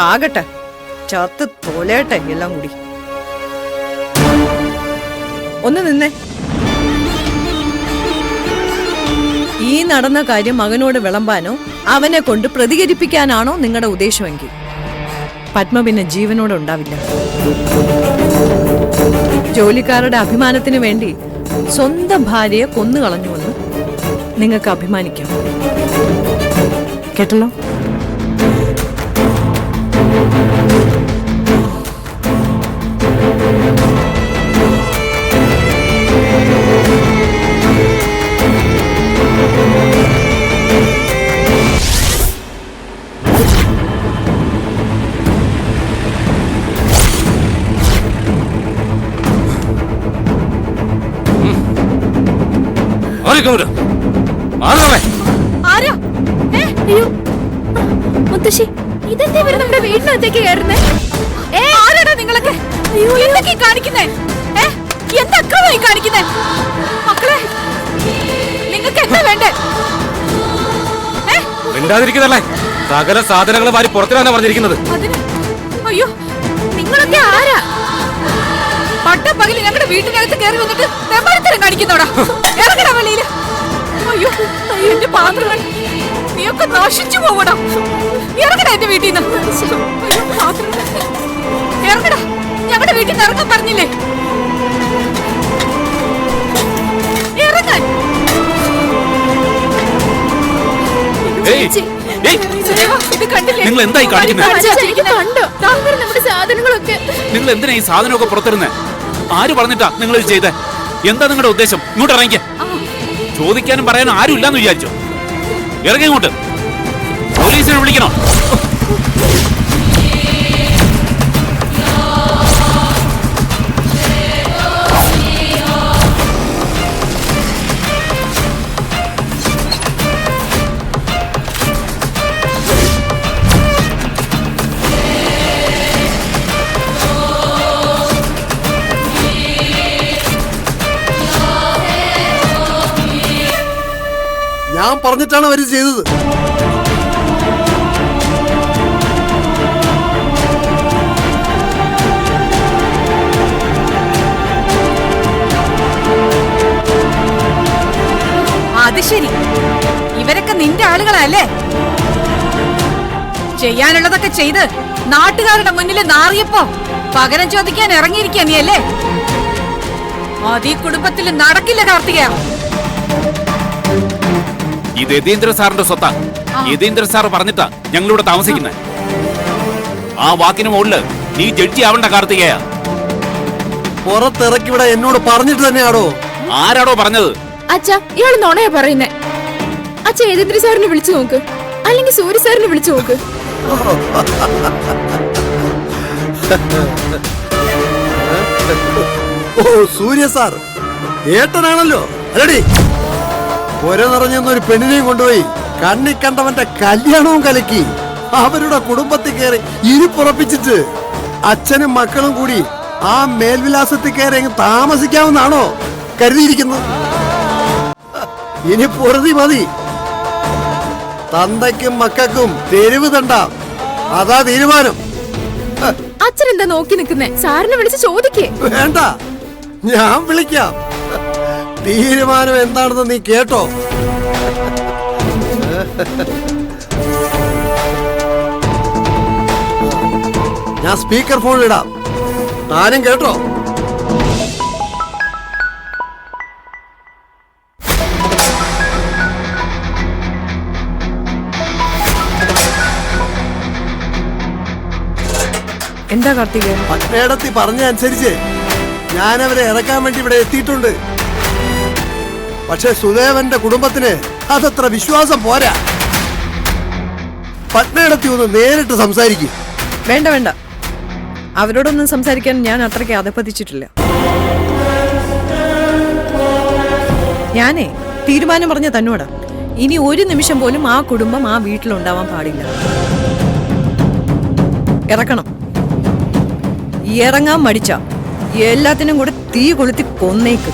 ആകട്ടെ, ചത്ത് തോലേട്ടെ എല്ലാം കൂടി. ഒന്ന് നിന്നേ. ഈ നടന്ന കാര്യം മകനോട് വിളമ്പാനോ അവനെ കൊണ്ട് പ്രതികരിപ്പിക്കാനാണോ നിങ്ങളുടെ ഉദ്ദേശമെങ്കിൽ പത്മ പിന്നെ ജീവനോടെ ഉണ്ടാവില്ല. ജോലിക്കാരുടെ അഭിമാനത്തിന് വേണ്ടി സ്വന്തം ഭാര്യയെ കൊന്നുകളഞ്ഞുവെന്ന് നിങ്ങൾക്ക് അഭിമാനിക്കാം. കേട്ടല്ലോ? മുത്തശ്ശി, ഇതെന്താ ഇവര് നമ്മുടെ വീടിനകത്തേക്ക് കയറുന്നേ? ആരാടാ നിങ്ങളൊക്കെ? എന്തൊക്കെ കാണിക്കുന്നേ? എന്തൊക്കെ കാണിക്കുന്നേ? മക്കളെ, നിങ്ങൾക്ക് എന്താ വേണ്ടേ? മിണ്ടാതിരിക്കുന്നല്ലേ, സകല സാധനങ്ങൾ വാരി പുറത്തിലാന്നാ പറഞ്ഞിരിക്കുന്നത്. അയ്യോ, നിങ്ങളൊക്കെ ആരാ? പട്ടപ്പകല് ഞങ്ങളുടെ വീട്ടിനകത്ത് കയറി വന്നിട്ട് തെമ്മാടിത്തരം കാണിക്കുന്നോടാ. ഇറങ്ങടാ വെളിയില്. അയ്യോ, എന്റെ പാത്രങ്ങൾ നീയൊക്കെ നശിച്ചു പോവടാ. ഇറങ്ങടാ എന്റെ വീട്ടിൽ നിന്ന്. ഇറങ്ങടാ, ഞങ്ങളുടെ വീട്ടിൽ നിന്ന് ഇറങ്ങാൻ പറഞ്ഞില്ലേ? ഇറങ്ങാൻ. ഇത് കണ്ടില്ലേ? നിങ്ങൾ എന്തായി കാണിക്കുന്നത്? നമ്മുടെ സാധനങ്ങളൊക്കെ. നിങ്ങൾ എന്തിനാ ഈ സാധനമൊക്കെ പുറത്തിരുന്നേ? ആര് പറഞ്ഞിട്ടാ നിങ്ങൾ ഇത് ചെയ്തേ? എന്താ നിങ്ങളുടെ ഉദ്ദേശം? ഇങ്ങോട്ട് ഇറങ്ങിയ ചോദിക്കാനും പറയാനും ആരും ഇല്ലാന്ന് വിചാരിച്ചോ? ഇറങ്ങി ഇങ്ങോട്ട്. പോലീസിനെ വിളിക്കണോ? ഞാൻ പറഞ്ഞിട്ടാണ് അവര് ചെയ്തത്. അത് ശരി, ഇവരൊക്കെ നിന്റെ ആളുകളല്ലേ? ചെയ്യാനുള്ളതൊക്കെ ചെയ്ത് നാട്ടുകാരുടെ മുന്നിൽ നാറിയപ്പോ പകരം ചോദിക്കാൻ ഇറങ്ങിയിരിക്കുക നീ അല്ലേ? അത് ഈ കുടുംബത്തിൽ നടക്കില്ല കാർത്തികയ. ഇത് യതീന്ദ്ര സാറിന്റെ സ്വത്താ. യതീന്ദ്ര സാർ പറഞ്ഞിട്ടാ ഞങ്ങളിവിടെ താമസിക്കുന്നത്. ആ വാക്കിന് മുകളില് നീ ജഡ്ജി ആവണ്ട കാർത്തികേയ. പുറത്തിറക്കി ഇവിടെ എന്നോട് പറഞ്ഞിട്ട് തന്നെയാണോ? ആരാടോ പറഞ്ഞത്? അച്ഛാ, ഇയാള് നുണയാ പറയുന്നേ. അച്ഛ യതീന്ദ്ര സാറിനെ വിളിച്ചു നോക്ക്, അല്ലെങ്കിൽ സൂര്യ സാറിനെ വിളിച്ചു നോക്ക്. ഓ, സൂര്യ സാർ ഏട്ടനാണല്ലോ അല്ലടി. പുര നിറഞ്ഞൊരു പെണ്ണിനെയും കൊണ്ടുപോയി കണ്ണി കണ്ടവന്റെ കല്യാണവും കലക്കി അവരുടെ കുടുംബത്തിൽ കയറി ഇരിപ്പുറപ്പിച്ചിട്ട് അച്ഛനും മക്കളും കൂടി ആ മേൽവിലാസത്തിൽ കയറി അങ്ങ് താമസിക്കാമെന്നാണോ കരുതിയിരിക്കുന്നത്? ഇനി പൊറുതി മതി. തന്തയ്ക്കും മക്കൾക്കും തെരുവ് തണ്ട, അതാ തീരുമാനം. അച്ഛൻ എന്താ നോക്കി നിൽക്കുന്നേ? സാറിനെ വിളിച്ച് ചോദിക്കേ. വേണ്ട, ഞാൻ വിളിക്കാം. തീരുമാനം എന്താണെന്ന് നീ കേട്ടോ? ഞാൻ സ്പീക്കർ ഫോണിൽ ഇടാം, താനും കേട്ടോ? എന്താ കാർത്തിക? പട്ടേടത്തി പറഞ്ഞ അനുസരിച്ച് ഞാനവരെ ഇറക്കാൻ വേണ്ടി ഇവിടെ എത്തിയിട്ടുണ്ട്. പക്ഷെ സുദേവന്റെ കുടുംബത്തിന് അതത്ര വിശ്വാസം പോരാ. പത്മേടത്തി ഒന്ന് നേരിട്ട് സംസാരിക്കും. വേണ്ട വേണ്ട, അവരോടൊന്നും സംസാരിക്കാൻ ഞാൻ അത്രയ്ക്ക് അധപ്പതിച്ചിട്ടില്ല. ഞാനേ തീരുമാനം പറഞ്ഞ തന്നോടാ, ഇനി ഒരു നിമിഷം പോലും ആ കുടുംബം ആ വീട്ടിലുണ്ടാവാൻ പാടില്ല. ഇറക്കണം. ഇറങ്ങാൻ മടിച്ച എല്ലാത്തിനും കൂടെ തീ കൊളുത്തി കൊന്നേക്ക്.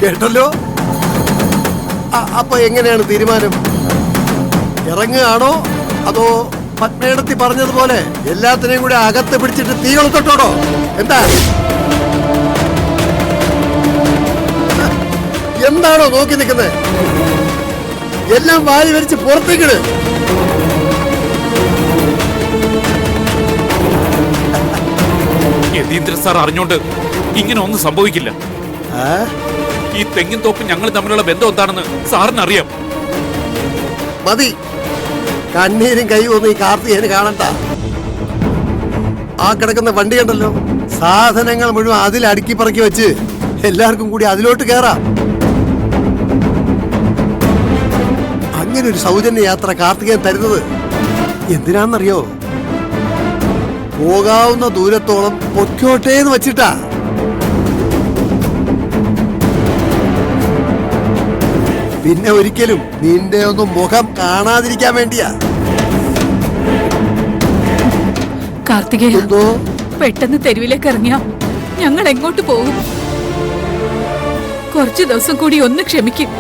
കേട്ടല്ലോ, അപ്പൊ എങ്ങനെയാണ് തീരുമാനം? ഇറങ്ങുകയാണോ അതോ പത്മേടത്തി പറഞ്ഞതുപോലെ എല്ലാത്തിനെയും കൂടി അകത്ത് പിടിച്ചിട്ട് തീ കൊളുത്തട്ടോ? എന്താ എന്താണോ നോക്കി നിൽക്കുന്നത്? എല്ലാം വാരി വരിച്ച് പുറത്തേക്കിട്. യതീന്ദ്ര സാർ അറിഞ്ഞോണ്ട് ഇങ്ങനെ ഒന്നും സംഭവിക്കില്ല. ഈ തെങ്ങിൻ തോപ്പ് ഞങ്ങൾ തമ്മിലുള്ള ബന്ധം എന്താണെന്ന് സാറിന് അറിയാം. മതി, കണ്ണീരും കൈയും ഒന്നും ഈ കാർത്തികേയന് കാണണ്ട. ആ കിടക്കുന്ന വണ്ടി കണ്ടല്ലോ, സാധനങ്ങൾ മുഴുവൻ അതിൽ അടുക്കി പറക്കി വെച്ച് എല്ലാവർക്കും കൂടി അതിലോട്ട് കയറാം. അങ്ങനെ ഒരു സൗജന്യ യാത്ര കാർത്തികേയൻ തരുന്നത് എന്തിനാണെന്നറിയോ? പോകാവുന്ന ദൂരത്തോളം പൊക്കോട്ടെ എന്ന് വെച്ചിട്ടാ. പിന്നെ ഒരിക്കലും നിന്റെ ഒന്നും മുഖം കാണാതിരിക്കാൻ വേണ്ടിയാ. കാർത്തികേയ, എന്തോ പെട്ടെന്ന് തെരുവിലേക്ക് ഇറങ്ങിയ ഞങ്ങൾ എങ്ങോട്ട് പോകും? കുറച്ചു ദിവസം കൂടി ഒന്ന് ക്ഷമിക്കും.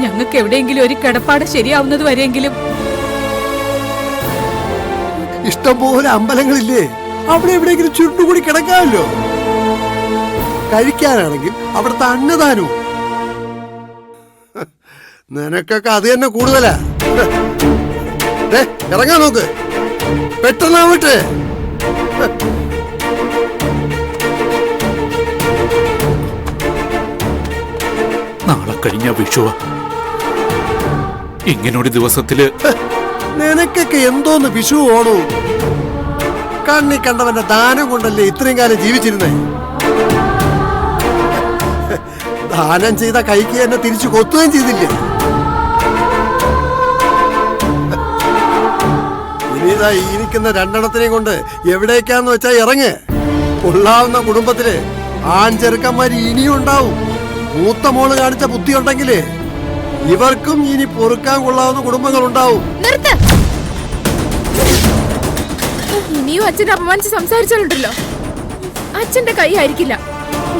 ഞങ്ങൾക്ക് എവിടെയെങ്കിലും ഒരു കിടപ്പാട് ശരിയാവുന്നത് വരെയെങ്കിലും. ഇഷ്ടംപോലെ അമ്പലങ്ങളില്ലേ, അവിടെ എവിടെയെങ്കിലും ചുരുട്ടുകൂടി കിടക്കാമല്ലോ. കഴിക്കാനാണെങ്കിൽ അവിടുത്തെ അന്നദാനവും. നിനക്കൊക്കെ അത് തന്നെ കൂടുതലാ. ഇറങ്ങാൻ നോക്ക്, പെട്ടെന്നാവട്ടെ. നാളെ കഴിഞ്ഞ വിഷുവ. ഇങ്ങനൊരു ദിവസത്തില് നിനക്കൊക്കെ എന്തോന്ന് വിഷു ഓണു? കണ്ണി കണ്ടവന്റെ ദാനം കൊണ്ടല്ലേ ഇത്രയും കാലം ജീവിച്ചിരുന്നേ. ദാനം ചെയ്ത കൈക്ക് തന്നെ തിരിച്ചു കൊത്തുകയും ചെയ്തില്ലേ. ഇനിതാ ഈ നിൽക്കുന്ന രണ്ടെണ്ണത്തിനെയും കൊണ്ട് എവിടേക്കാന്ന് വെച്ചാ ഇറങ്ങ്. കൊള്ളാവുന്ന കുടുംബത്തില് ആൺചെറുക്കന്മാര് ഇനിയും ഉണ്ടാവും. മൂത്ത മോള് കാണിച്ച ബുദ്ധി ഉണ്ടെങ്കില് ഇവർക്കും ഇനി പൊറുക്കാൻ കൊള്ളാവുന്ന കുടുംബങ്ങൾ ഉണ്ടാവും. ഇനിയും അച്ഛനെ അപമാനിച്ച് സംസാരിച്ചാലുണ്ടല്ലോ, അച്ഛന്റെ കൈ ആയിരിക്കില്ല,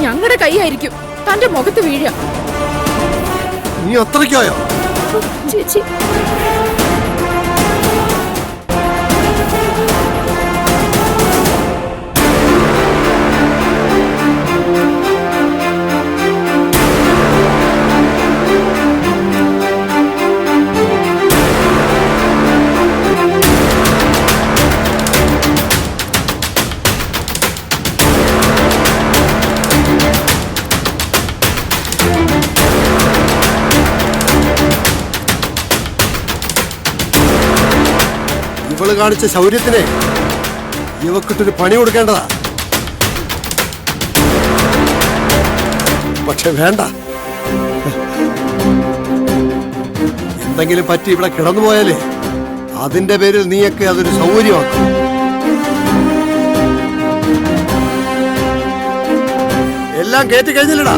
ഞങ്ങളുടെ കൈ ആയിരിക്കും തന്റെ മുഖത്ത് വീഴുക. നീ അത്രയ്ക്കായോ? ചേച്ചി, ഇവള് കാണിച്ച ശൗര്യത്തിന് ഇവക്കിട്ടൊരു പണി കൊടുക്കേണ്ടതാ. പക്ഷെ വേണ്ട, എന്തെങ്കിലും പറ്റി ഇവിടെ കിടന്നുപോയാലേ അതിന്റെ പേരിൽ നീയൊക്കെ അതൊരു സൗകര്യമാക്കും. എല്ലാം കേറ്റി കഴിഞ്ഞില്ലടാ.